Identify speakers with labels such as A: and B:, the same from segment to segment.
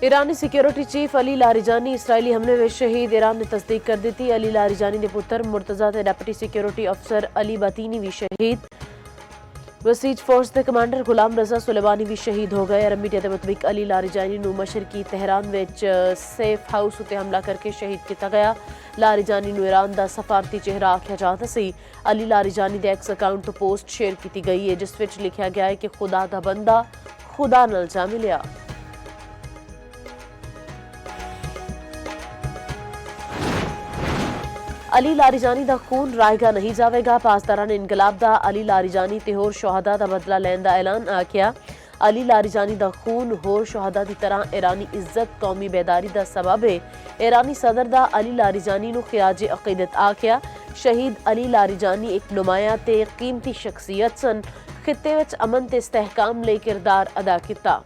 A: ईरानी security chief Ali Larijani इसराइली हमले में शहीद। ईरान ने तस्दीक कर दी थी। अली लारिजानी के पुत्र मुर्तजा ते डिप्टी सिक्योरिटी अफसर अली बतीनी भी शहीद। बसीज फोर्स के कमांडर गुलाम रजा सुलेमानी भी शहीद हो गए। अरब मीडिया के मुताबिक अली लारिजानी नू मशरकी तेहरान विच सेफ हाउस उत्ते हमला करके शहीद किया गया। लारिजानी नू ईरान का सफारती चेहरा आख्या जाता सी। अली लारिजानी के एक्स अकाउंट तो पोस्ट शेयर की गई है जिस विच लिखा गया है कि खुदा का बंदा खुदा नाल जा मिलिया। अली लारिजानी का खून रायगा नहीं जाएगा। पासदारान इनकलाब का अली लारिजानी ते होर शहादा का बदला लैन का ऐलान आख्या। अली लारिजानी का खून होर शहादा की तरह ईरानी इज्जत कौमी बेदारी का सबब है। ईरानी सदर का अली लारिजानी नू खिराजे अकीदत आख्या। शहीद अली लारिजानी एक नुमाया ते कीमती शख्सियत सन। खिते विच अमन ते इस्तेहकाम लई किरदार अदा किया।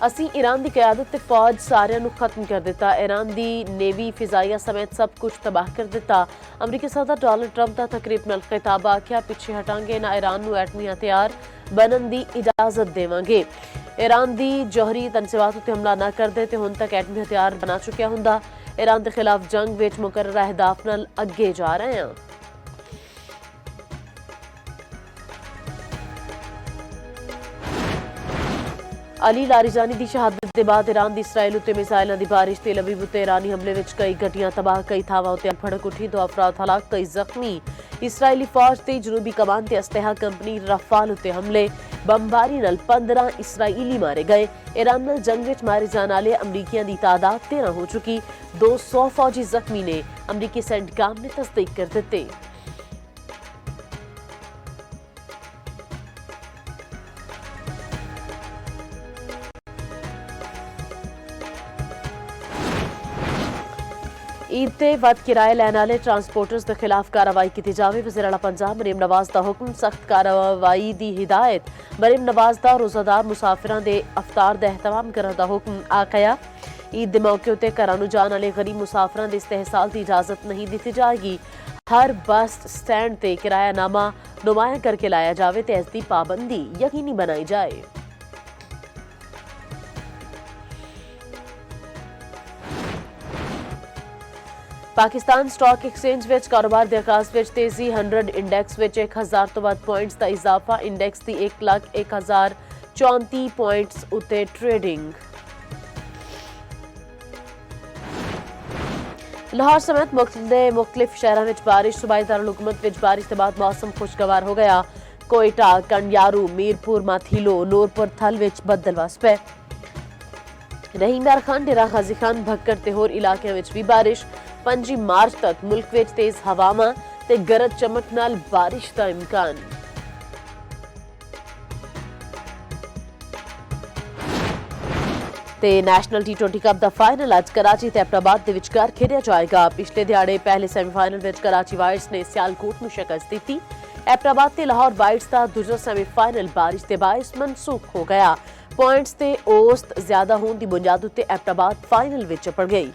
A: असी ईरान की क्यादत ते फौज सारिਆਂ ਨੂੰ खत्म कर दिता। ईरान की नेवी फिजाइया समेत सब कुछ तबाह कर दिता। अमरीकी सदर डोनाल्ड ट्रंप का तकरीब नाल खिताब आख्या पिछे हटांगे ना ईरान नू एटमी हथियार बनन की इजाजत देवांगे। ईरान की जौहरी तनसीबात उत्ते हमला ना करदे ते हुण तक एटमी हथियार बना चुकिया हुंदा। ईरान के खिलाफ जंग विच मुकर्ररा अहदाफ नाल अगे जा रहे हैं। अली लारिजानी की शहादत के बाद ईरान की इसराइल उत्ते मिसाइलों की बारिश। तेल अवीव उत्ते ईरानी हमले में कई गड्डियां तबाह, कई थावां उत्ते भड़क उठी, 2 अफराद हलाक, कई जख्मी। इसराइली फौज ते जनूबी कमान ते अस्तेहा कंपनी रफाल उत्ते हमले। बमबारी नाल 15 इसराइली मारे गए। ईरान नाल जंग विच मारे जाने वाले अमरीकियों की तादाद 13 हो चुकी। 200 फौजी जख्मी ने अमरीकी सेंटकाम ने तस्दीक कर दिते। ईद ते वध किराए लैने वाले ट्रांसपोर्टर्स के खिलाफ कार्रवाई की जाए। वज़ीर आला पंजाब मरीम नवाज का हुक्म, सख्त कार्रवाई की हिदायत। मरीम नवाज का रोजादार मुसाफिरों के अफतार का एहतमाम करने का हुक्म आखिया। ईद के मौके उत्ते घरां नूं जाने वाले गरीब मुसाफिरों के इस्तेहसाल की इजाजत नहीं दी जाएगी। हर बस स्टैंड ते किरायानामा नुमाया करके लाया जाए तो इसकी पाबंदी यकीनी बनाई जाए। पाकिस्तान स्टॉक एक्सचेंज विच कारोबार के आगाज विच तेजी। 100 इंडेक्स विच 1000 तो वध पॉइंट्स का इजाफा। इंडेक्स की 1,01,034 पॉइंट्स उत्ते ट्रेडिंग। लाहौर समेत मुख्तलिफ शहरों में बारिश। सूबाई दारुल हुकूमत विच बारिश के बाद मौसम खुशगवार हो गया। कोयटा, कंडियारू, मीरपुर, माथीलो, नूरपुर थल विच बदल वस पे। रहीम यार खान, डेरा गाजी खान, भक्कर ते होर इलाकों में भी बारिश। 5 मार्च तक मुल्क विच तेज हवावां ते गरज चमक नाल बारिश का इम्कान। ते नेशनल T20 कप का फाइनल अज कराची ते एबटाबाद के विचकार खेडिया जाएगा। पिछले दिहाड़े पहले सेमीफाइनल विच कराची वाइट्स ने सियालकोट नूं शिकस्त दी। एबटाबाद ते लाहौर वाइट्स का दूजा सेमीफाइनल बारिश के बायस मनसूख हो गया। पॉइंट्स ते औसत ज्यादा होने की बुनियाद उत्ते एबटाबाद फाइनल विच चपड़ गई।